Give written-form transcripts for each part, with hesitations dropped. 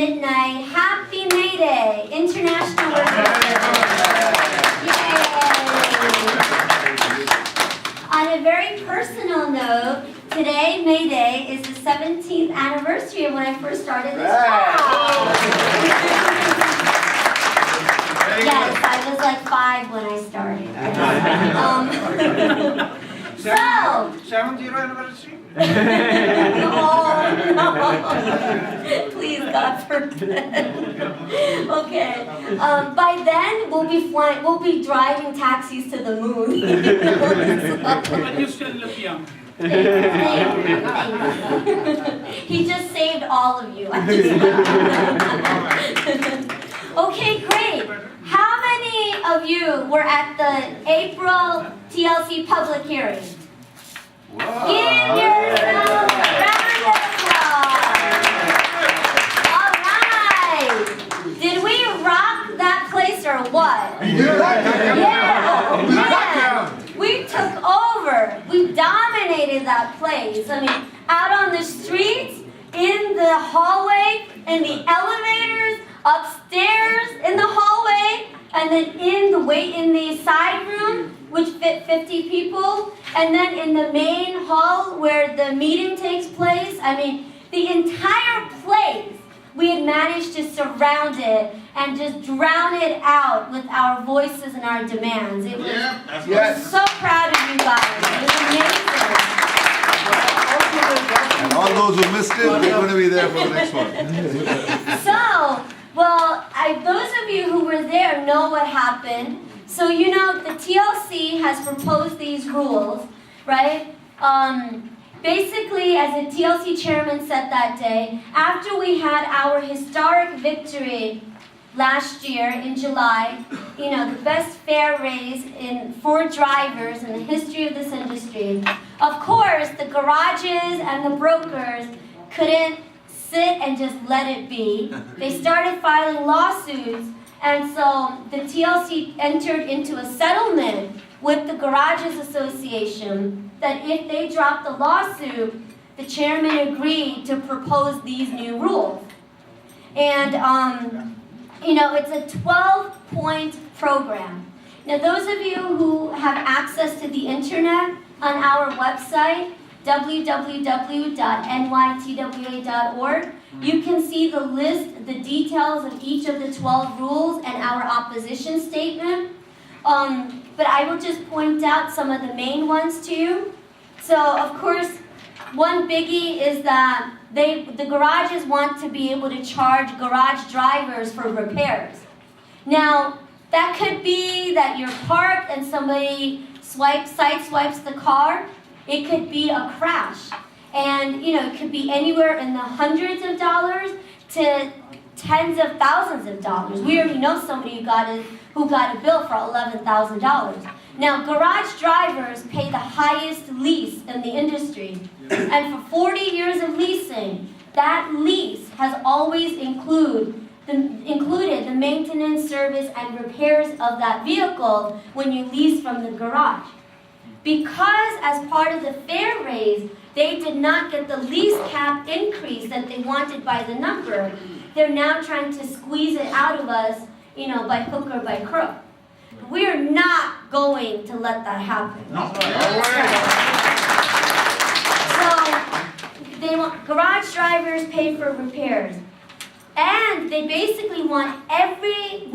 midnight. Happy May Day, International Workers' Day. Yay! On a very personal note, today, May Day, is the 17th anniversary of when I first started this job. Yes, I was like 5 when I started. So, 70th anniversary? oh no! Please, God forbid. Okay. By then, we'll be driving taxis to the moon. But you still look young. Thank you. He just saved all of you. Okay, great. How many of you were at the April TLC public hearing? Give yourself a round of applause. All right. Did we rock that place or what? Yeah. We took over. We dominated that place. I mean, out on the streets, in the hallway, in the elevators, upstairs in the hallway, and then in the side room, which fit 50 people, and then in the main hall where the meeting takes place. I mean, the entire place, we had managed to surround it and just drown it out with our voices and our demands. It was, we're so proud of you guys. It was amazing. And all those who missed it, they're going to be there for the next one. So, well, those of you who were there know what happened. So, you know, the TLC has proposed these rules, right? Basically, as the TLC chairman said that day, after we had our historic victory last year in July, you know, the best fare raise for drivers in the history of this industry, of course, the garages and the brokers couldn't sit and just let it be. They started filing lawsuits, and so the TLC entered into a settlement with the Garages Association that if they dropped the lawsuit, the chairman agreed to propose these new rules. And, you know, it's a 12-point program. Now, those of you who have access to the internet on our website, www.nytwa.org, you can see the list, the details of each of the 12 rules and our opposition statement. But I will just point out some of the main ones to you. So, of course, one biggie is that the garages want to be able to charge garage drivers for repairs. Now, that could be that you're parked and somebody sideswipes the car. It could be a crash. And, you know, it could be anywhere in the hundreds of dollars to tens of thousands of dollars. We already know somebody who got a bill for $11,000. Now, garage drivers pay the highest lease in the industry. And for 40 years of leasing, that lease has always included the maintenance, service, and repairs of that vehicle when you lease from the garage. Because as part of the fare raise, they did not get the lease cap increase that they wanted by the number, they're now trying to squeeze it out of us, you know, by hook or by crook. We're not going to let that happen. No. So they want garage drivers pay for repairs. And they basically want every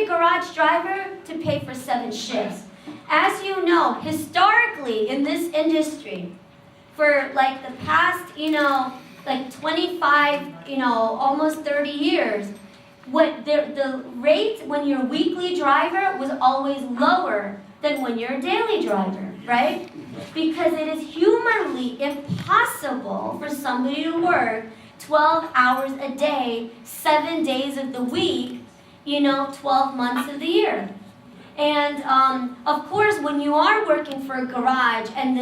garage driver to pay for 7 shifts. As you know, historically in this industry, for like the past, you know, like 25, you know, almost 30 years, what the rate when you're a weekly driver was always lower than when you're a daily driver, right? Because it is humanly impossible for somebody to work 12 hours a day, 7 days of the week, you know, 12 months of the year. And of course, when you are working for a garage and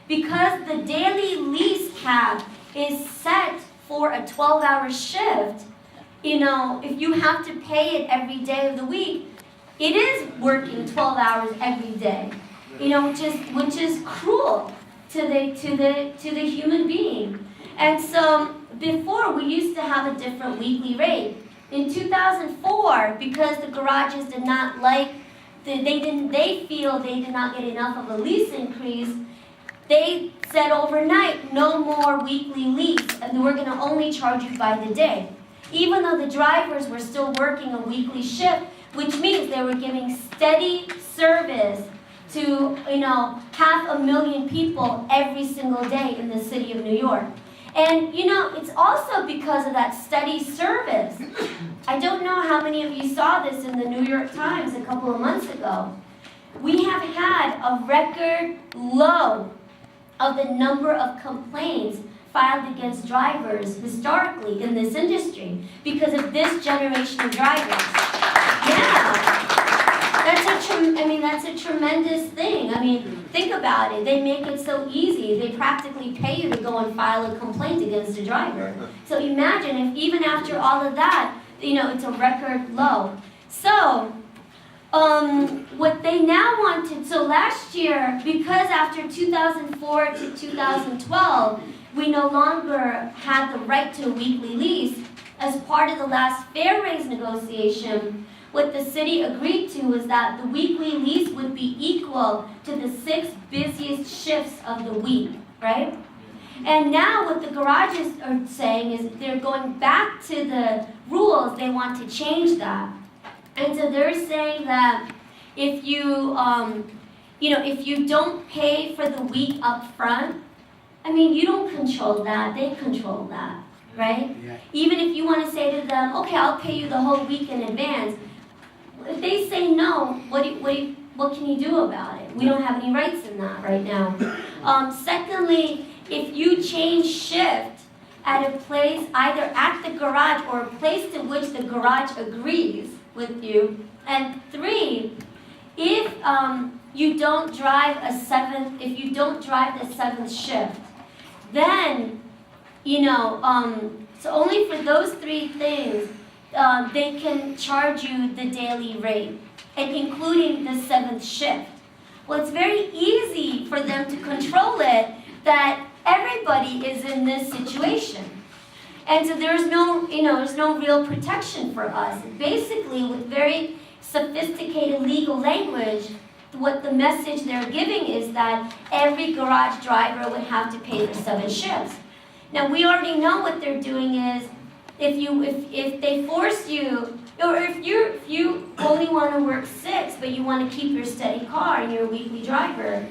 because the daily lease cap is set for a 12-hour shift, you know, if you have to pay it every day of the week, it is working 12 hours every day, you know, which is cruel to the human being. And so before, we used to have a different weekly rate. In 2004, because the garages did not like, they feel they did not get enough of a lease increase, they said overnight, no more weekly lease, and we're gonna only charge you by the day. Even though the drivers were still working a weekly shift, which means they were giving steady service to, 500,000 people every single day in the city of New York. And, it's also because of that steady service. I don't know how many of you saw this in the New York Times a couple of months ago. We have had a record low of the number of complaints filed against drivers historically in this industry because of this generation of drivers. Yeah. That's a tremendous thing. Think about it. They make it so easy. They practically pay you to go and file a complaint against a driver. So imagine if even after all of that, it's a record low. So, what they now wanted, so last year, because after 2004 to 2012, we no longer had the right to a weekly lease, as part of the last fare raise negotiation, what the city agreed to was that the weekly lease would be equal to the 6 busiest shifts of the week, right? And now what the garages are saying is they're going back to the rules. They want to change that. And so they're saying that if you, if you don't pay for the week up front, you don't control that. They control that, right? Yeah. Even if you want to say to them, okay, I'll pay you the whole week in advance. If they say no, what can you do about it? We don't have any rights in that right now. Secondly, if you change shift at a place, either at the garage or a place to which the garage agrees with you, and 3, if you don't drive the 7th shift, then so only for those 3 things they can charge you the daily rate, and including the 7th shift. Well, it's very easy for them to control it that everybody is in this situation. And so there's no real protection for us. Basically, with very sophisticated legal language, what the message they're giving is that every garage driver would have to pay for 7 shifts. Now, we already know what they're doing is, if they force you, or if you only want to work 6, but you want to keep your steady car and you're a weekly driver,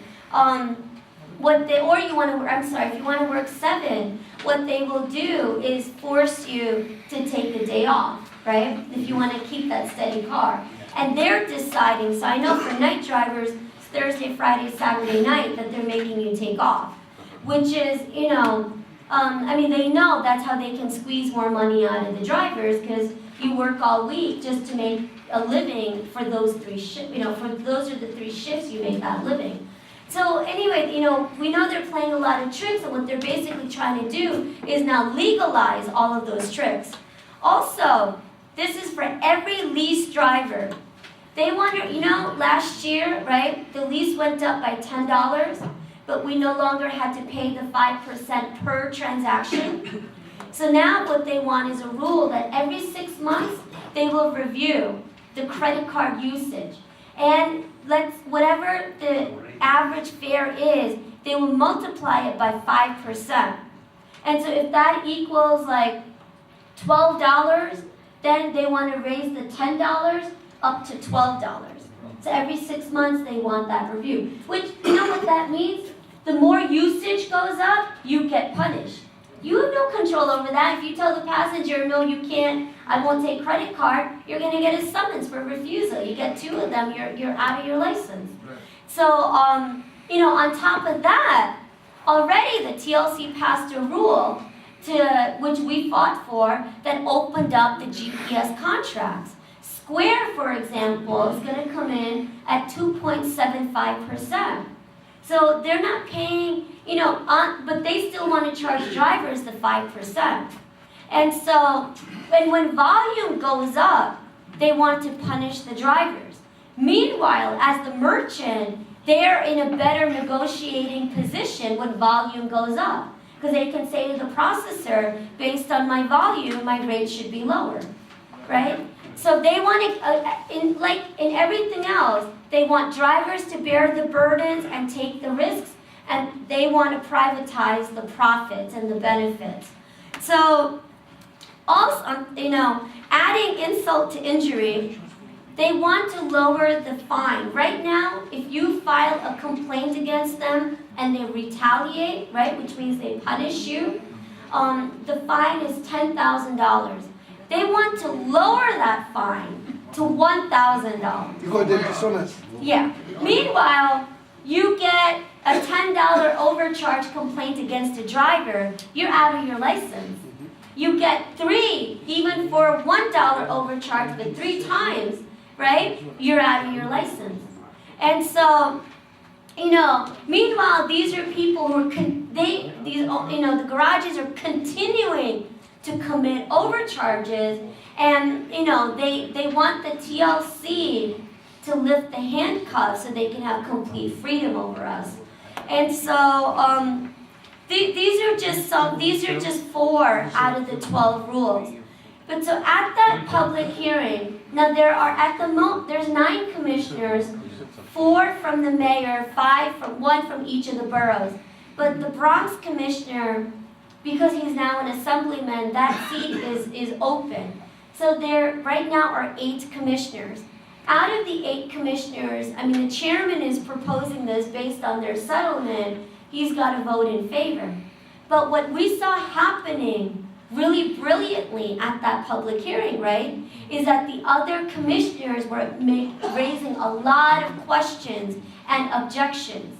if you want to work 7, what they will do is force you to take a day off, right? If you want to keep that steady car. And they're deciding, so I know for night drivers, it's Thursday, Friday, Saturday night that they're making you take off, which is, they know that's how they can squeeze more money out of the drivers, because you work all week just to make a living for those 3 shifts, those are the 3 shifts you make that living. So anyway, we know they're playing a lot of tricks, and what they're basically trying to do is now legalize all of those tricks. Also, this is for every lease driver. They want to, last year, right, the lease went up by $10, but we no longer had to pay the 5% per transaction. So now what they want is a rule that every 6 months, they will review the credit card usage. And whatever the average fare is, they will multiply it by 5%. And so if that equals like $12, then they want to raise the $10 up to $12. So every 6 months they want that review. Which, you know what that means? The more usage goes up, you get punished. You have no control over that. If you tell the passenger, no, you can't, I won't take credit card, you're going to get a summons for refusal. You get 2 of them, you're out of your license. So, on top of that, already the TLC passed a rule which we fought for that opened up the GPS contracts. Square, for example, is going to come in at 2.75%. So they're not paying, but they still want to charge drivers the 5%. And so, when volume goes up, they want to punish the drivers. Meanwhile, as the merchant, they're in a better negotiating position when volume goes up. Because they can say to the processor, based on my volume, my rate should be lower, right? So they want to, like in everything else, they want drivers to bear the burdens and take the risks, and they want to privatize the profits and the benefits. So also, adding insult to injury, they want to lower the fine. Right now, if you file a complaint against them and they retaliate, right, which means they punish you, the fine is $10,000. They want to lower that fine to $1,000. Yeah. Meanwhile, you get a $10 overcharge complaint against a driver, you're out of your license. You get 3, even for $1 overcharge, but 3 times, right? You're out of your license. And so, meanwhile, these are people who are, the garages are continuing to commit overcharges, and, they want the TLC to lift the handcuffs so they can have complete freedom over us. And so, these are just 4 out of the 12 rules. But so at that public hearing, now there's 9 commissioners, 4 from the mayor, 1 from each of the boroughs. But the Bronx commissioner, because he's now an assemblyman, that seat is open. So there right now are 8 commissioners. Out of the 8 commissioners, the chairman is proposing this based on their settlement. He's got to vote in favor. But what we saw happening really brilliantly at that public hearing, right, is that the other commissioners were raising a lot of questions and objections.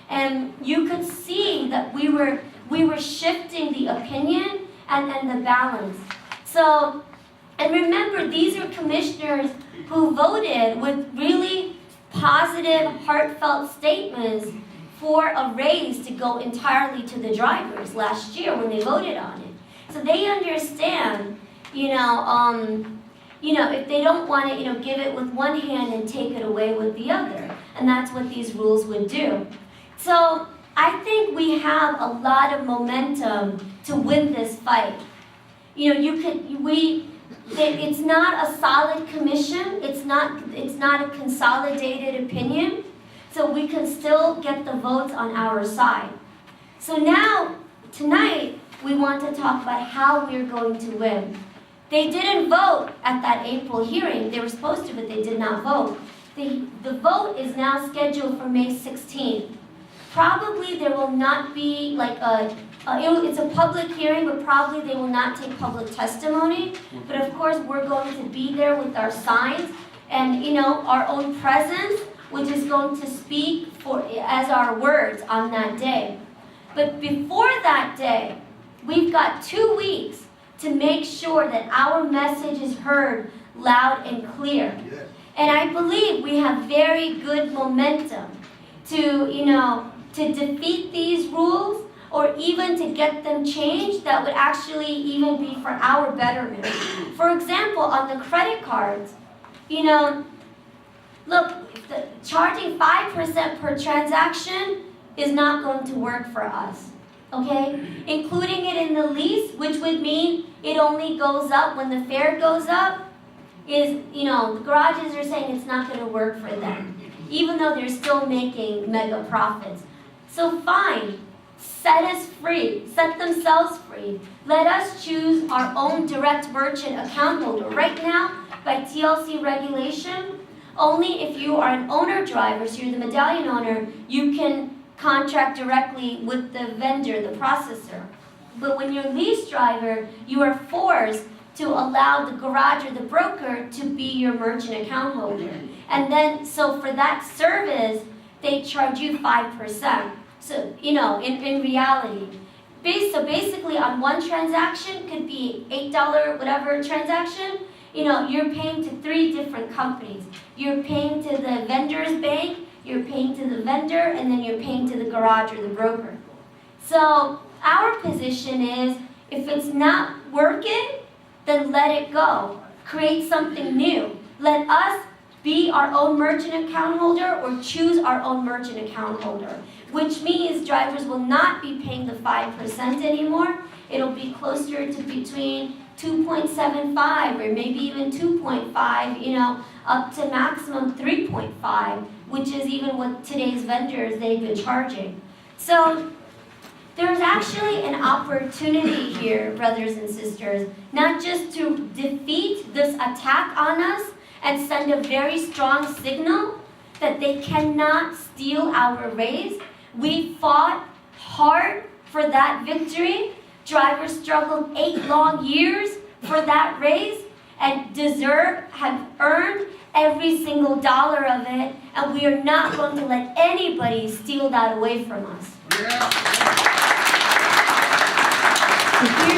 And you could see that we were shifting the opinion and the balance. So, and remember, these are commissioners who voted with really positive, heartfelt statements for a raise to go entirely to the drivers last year when they voted on it. So they understand, if they don't want to, give it with one hand and take it away with the other. And that's what these rules would do. So I think we have a lot of momentum to win this fight. It's not a solid commission. It's not a consolidated opinion. So we can still get the votes on our side. So now, tonight, we want to talk about how we're going to win. They didn't vote at that April hearing. They were supposed to, but they did not vote. The vote is now scheduled for May 16th. Probably there will not be it's a public hearing, but probably they will not take public testimony. But of course, we're going to be there with our signs and, our own presence, which is going to speak as our words on that day. But before that day, we've got 2 weeks to make sure that our message is heard loud and clear. And I believe we have very good momentum to defeat these rules or even to get them changed that would actually even be for our betterment. For example, on the credit cards, look, charging 5% per transaction is not going to work for us. Okay? Including it in the lease, which would mean it only goes up when the fare goes up, the garages are saying it's not going to work for them, even though they're still making mega profits. So fine, set us free, set themselves free. Let us choose our own direct merchant account holder. Right now, by TLC regulation, only if you are an owner driver, so you're the medallion owner, you can contract directly with the vendor, the processor. But when you're a lease driver, you are forced to allow the garage or the broker to be your merchant account holder. And then, so for that service, they charge you 5%. So, in reality. So basically on one transaction, could be $8 whatever transaction, you're paying to 3 different companies. You're paying to the vendor's bank, you're paying to the vendor, and then you're paying to the garage or the broker. So our position is, if it's not working, then let it go. Create something new. Let us be our own merchant account holder or choose our own merchant account holder, which means drivers will not be paying the 5% anymore. It'll be closer to between 2.75 or maybe even 2.5, up to maximum 3.5, which is even what today's vendors they've been charging. So there's actually an opportunity here, brothers and sisters, not just to defeat this attack on us and send a very strong signal that they cannot steal our raise. We fought hard for that victory. Drivers struggled 8 long years for that raise and have earned every single dollar of it, and we are not going to let anybody steal that away from us. We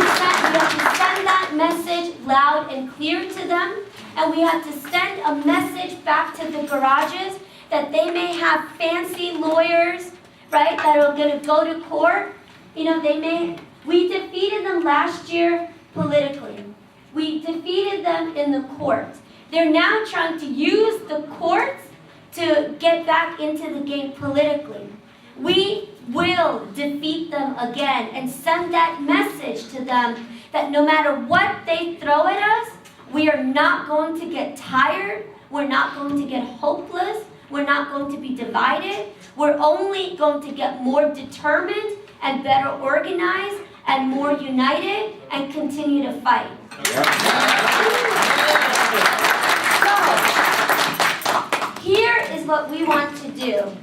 have to send that message loud and clear to them, and we have to send a message back to the garages that they may have fancy lawyers, right, that are going to go to court. We defeated them last year politically. We defeated them in the courts. They're now trying to use the courts to get back into the game politically. We will defeat them again and send that message to them that no matter what they throw at us, we are not going to get tired. We're not going to get hopeless. We're not going to be divided. We're only going to get more determined and better organized and more united and continue to fight. So, here is what we want to do.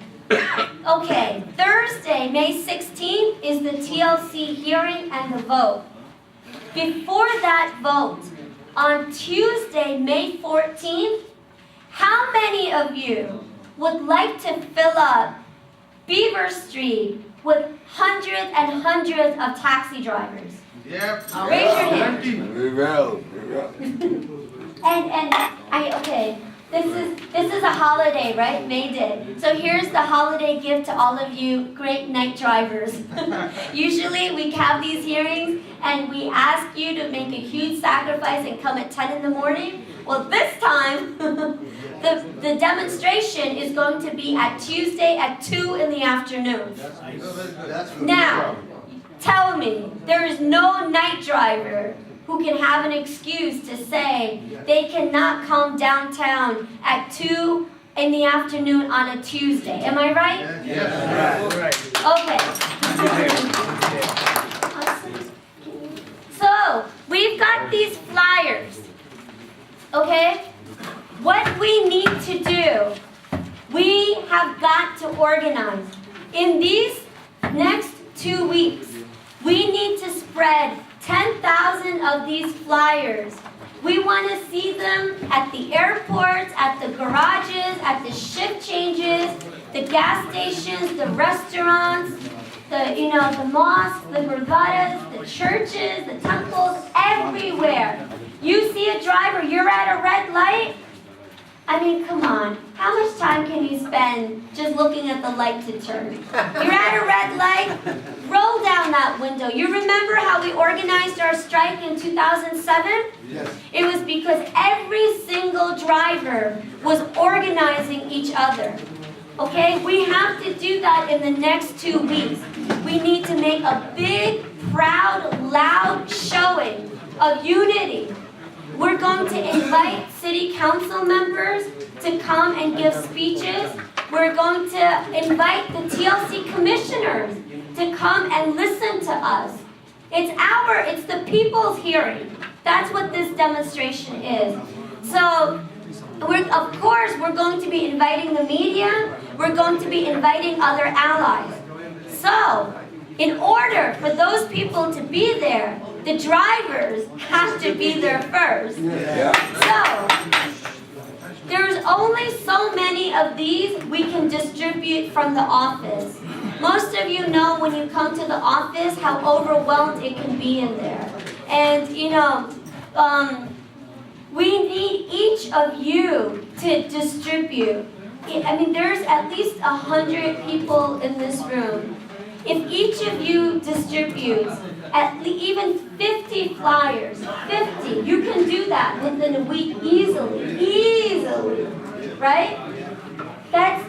Okay, Thursday, May 16th is the TLC hearing and the vote. Before that vote, on Tuesday, May 14th, how many of you would like to fill up Beaver Street with hundreds and hundreds of taxi drivers? Yep. Raise your hand. Very well. Okay, this is a holiday, right? May Day. So here's the holiday gift to all of you great night drivers. Usually we have these hearings and we ask you to make a huge sacrifice and come at 10 in the morning. Well, this time, the demonstration is going to be at Tuesday at 2 in the afternoon. Now, tell me, there is no night driver who can have an excuse to say they cannot come downtown at 2 in the afternoon on a Tuesday. Am I right? Yes. Okay. So, we've got these flyers. Okay? What we need to do, we have got to organize. In these next 2 weeks, we need to spread 10,000 of these flyers. We want to see them at the airports, at the garages, at the shift changes, the gas stations, the restaurants, the mosques, the gurdwaras, the churches, the temples, everywhere. You see a driver, you're at a red light. I mean, come on. How much time can you spend just looking at the light to turn? You're at a red light, roll down that window. You remember how we organized our strike in 2007? Yes. It was because every single driver was organizing each other. Okay? We have to do that in the next 2 weeks. We need to make a big, proud, loud showing of unity. We're going to invite city council members to come and give speeches. We're going to invite the TLC commissioners to come and listen to us. It's the people's hearing. That's what this demonstration is. So, of course, we're going to be inviting the media. We're going to be inviting other allies. So, in order for those people to be there, the drivers have to be there first. So, there's only so many of these we can distribute from the office. Most of you know when you come to the office how overwhelmed it can be in there. And, we need each of you to distribute. I mean, there's at least 100 people in this room. If each of you distributes even 50 flyers, 50, you can do that within a week easily. right? That's,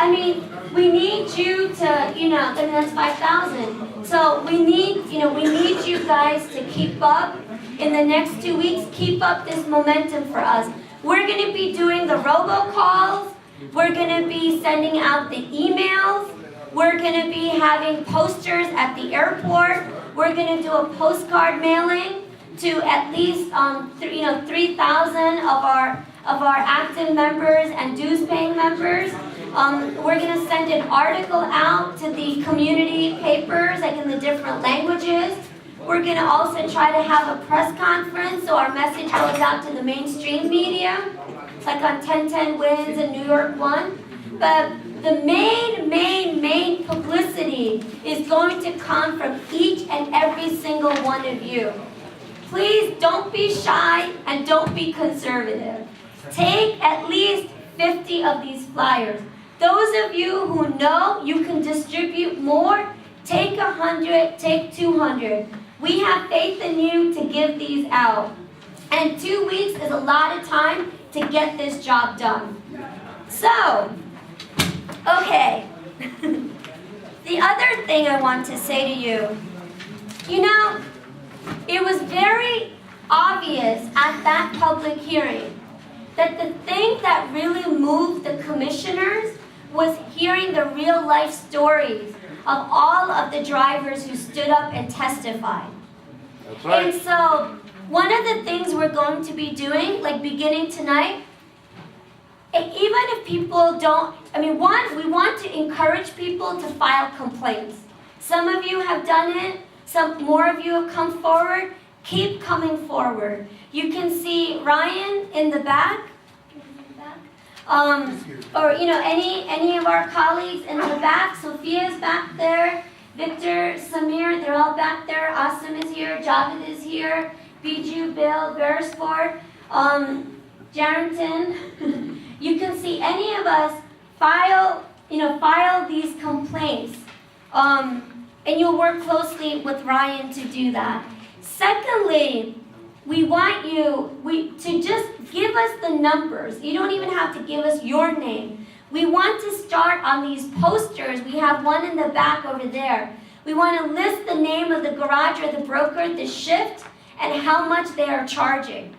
I mean, we need you to, I mean, that's 5,000. So we need you guys to keep up in the next 2 weeks, keep up this momentum for us. We're going to be doing the robocalls. We're going to be sending out the emails. We're going to be having posters at the airport. We're going to do a postcard mailing to at least 3,000 of our active members and dues-paying members. We're going to send an article out to the community papers, like in the different languages. We're going to also try to have a press conference so our message goes out to the mainstream media, like on 1010 Wins and New York One. But the main publicity is going to come from each and every single one of you. Please don't be shy and don't be conservative. Take at least 50 of these flyers. Those of you who know you can distribute more, take 100, take 200. We have faith in you to give these out. And 2 weeks is a lot of time to get this job done. So, okay. The other thing I want to say to you, it was very obvious at that public hearing that the thing that really moved the commissioners was hearing the real life stories of all of the drivers who stood up and testified. That's right. And so one of the things we're going to be doing, like beginning tonight, even if people don't, we want to encourage people to file complaints. Some of you have done it, some more of you have come forward. Keep coming forward. You can see Ryan in the back. Or any of our colleagues in the back. Sophia's back there. Victor, Samir, they're all back there. Asim is here. Javed is here. Biju, Bill, Beresford, Jarrington. You can see any of us file these complaints. And you'll work closely with Ryan to do that. Secondly, we want you to just give us the numbers. You don't even have to give us your name. We want to start on these posters. We have one in the back over there. We want to list the name of the garage or the broker, the shift, and how much they are charging.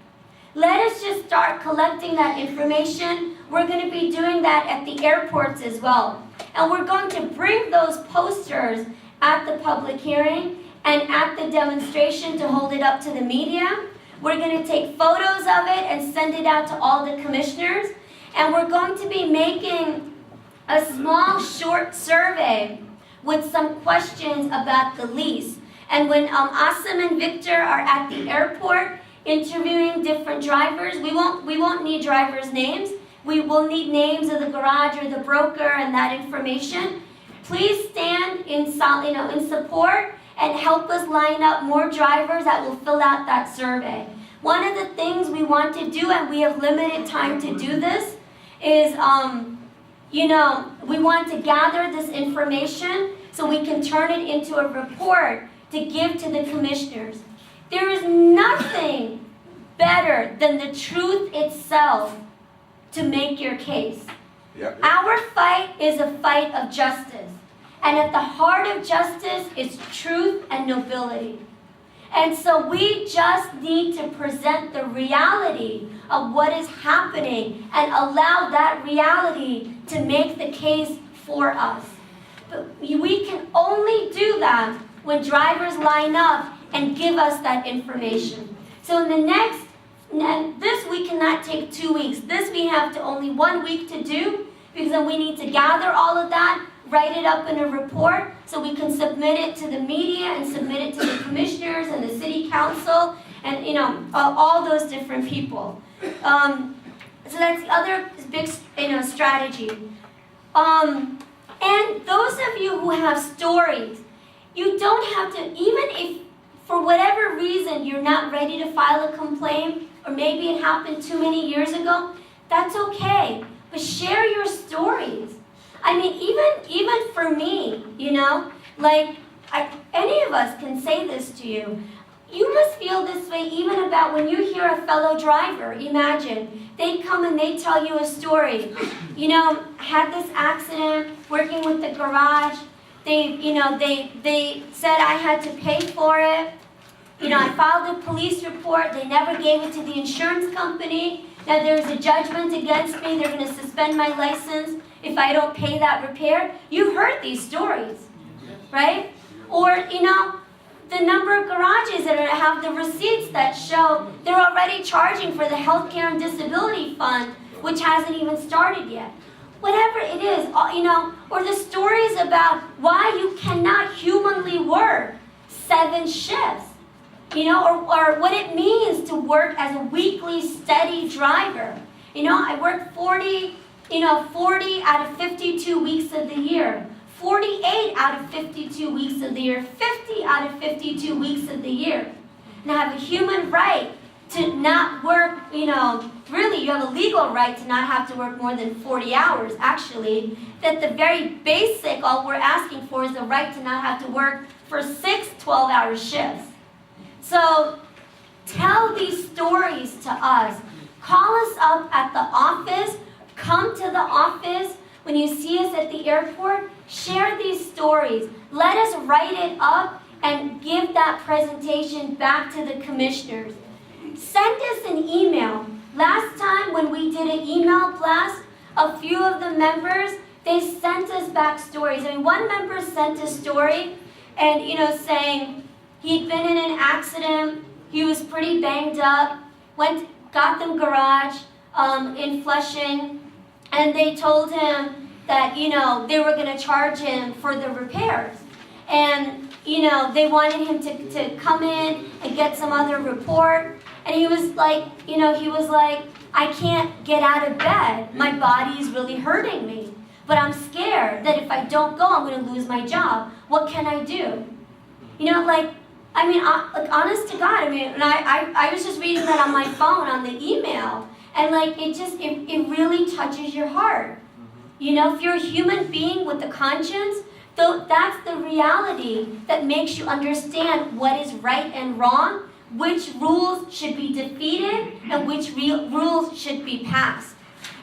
Let us just start collecting that information. We're going to be doing that at the airports as well. And we're going to bring those posters at the public hearing and at the demonstration to hold it up to the media. We're going to take photos of it and send it out to all the commissioners. And we're going to be making a small, short survey with some questions about the lease. And when Asim and Victor are at the airport interviewing different drivers, we won't need drivers' names. We will need names of the garage or the broker and that information. Please stand in support and help us line up more drivers that will fill out that survey. One of the things we want to do, and we have limited time to do this, is we want to gather this information so we can turn it into a report to give to the commissioners. There is nothing better than the truth itself to make your case. Yep. Our fight is a fight of justice. And at the heart of justice is truth and nobility. And so we just need to present the reality of what is happening and allow that reality to make the case for us. But we can only do that when drivers line up and give us that information. So this we cannot take 2 weeks. This we have to only 1 week to do, because then we need to gather all of that, write it up in a report so we can submit it to the media and submit it to the commissioners and the city council and all those different people. So that's the other big strategy. And those of you who have stories, you don't have to, even if for whatever reason you're not ready to file a complaint, or maybe it happened too many years ago, that's okay. But share your stories. I mean, even for me, any of us can say this to you. you must feel this way even about when you hear a fellow driver. Imagine, they come and they tell you a story. You know, had this accident, working with the garage. They said I had to pay for it. You know, I filed a police report. They never gave it to the insurance company. Now there's a judgment against me. They're going to suspend my license if I don't pay that repair. You've heard these stories, right? Or, you know, the number of garages that have the receipts that show they're already charging for the healthcare and disability fund, which hasn't even started yet. Whatever it is, you know, or the stories about why you cannot humanly work 7 shifts, you know, or what it means to work as a weekly steady driver. You know, I work 40 out of 52 weeks of the year. 48 out of 52 weeks of the year, 50 out of 52 weeks of the year. And I have a human right to not work, you know, really you have a legal right to not have to work more than 40 hours, actually. That the very basic, all we're asking for is the right to not have to work for 6 12-hour shifts. So tell these stories to us. Call us up at the office, come to the office. When you see us at the airport, share these stories. Let us write it up and give that presentation back to the commissioners. Send us an email. Last time when we did an email blast, a few of the members, they sent us back stories. I mean, one member sent a story and, you know, saying he'd been in an accident, he was pretty banged up, got them garage in Flushing, and they told him that, you know, they were going to charge him for the repairs. And, you know, they wanted him to come in and get some other report. And he was like, you know, I can't get out of bed. My body is really hurting me. But I'm scared that if I don't go, I'm going to lose my job. What can I do? You know, like, I mean, like, honest to God, I mean, and I was just reading that on my phone, on the email. And like, it really touches your heart. You know, if you're a human being with a conscience, that's the reality that makes you understand what is right and wrong, which rules should be defeated, and which rules should be passed.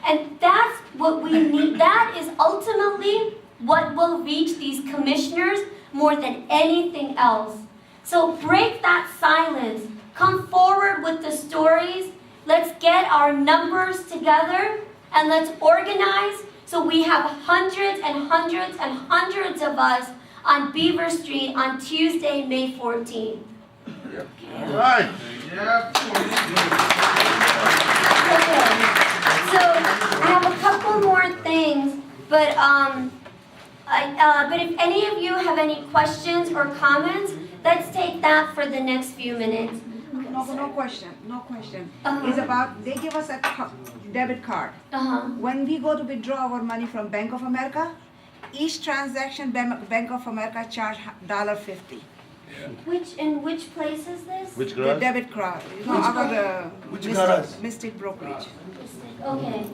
And that's what we need. That is ultimately what will reach these commissioners more than anything else. So break that silence. Come forward with the stories. Let's get our numbers together and let's organize so we have hundreds and hundreds and hundreds of us on Beaver Street on Tuesday, May 14th. Yep. All right. Okay. So I have a couple more things, but if any of you have any questions or comments, let's take that for the next few minutes. No question. Uh-huh. It's about, they give us a debit card. Uh-huh. When we go to withdraw our money from Bank of America, each transaction Bank of America charge $1.50. In which place is this? Which The garage? debit card, you know, our Mystic Brokerage. Okay.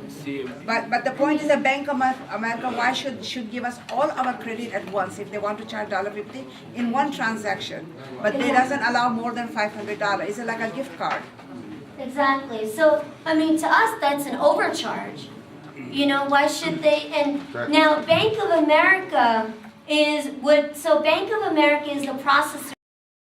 But the point is that Bank of America, why should give us all our credit at once if they want to charge $1.50 in one transaction, but they doesn't allow more than $500. It's like a gift card. Exactly. So, I mean, to us, that's an overcharge. You know, why should they? And now, Bank of America is the processor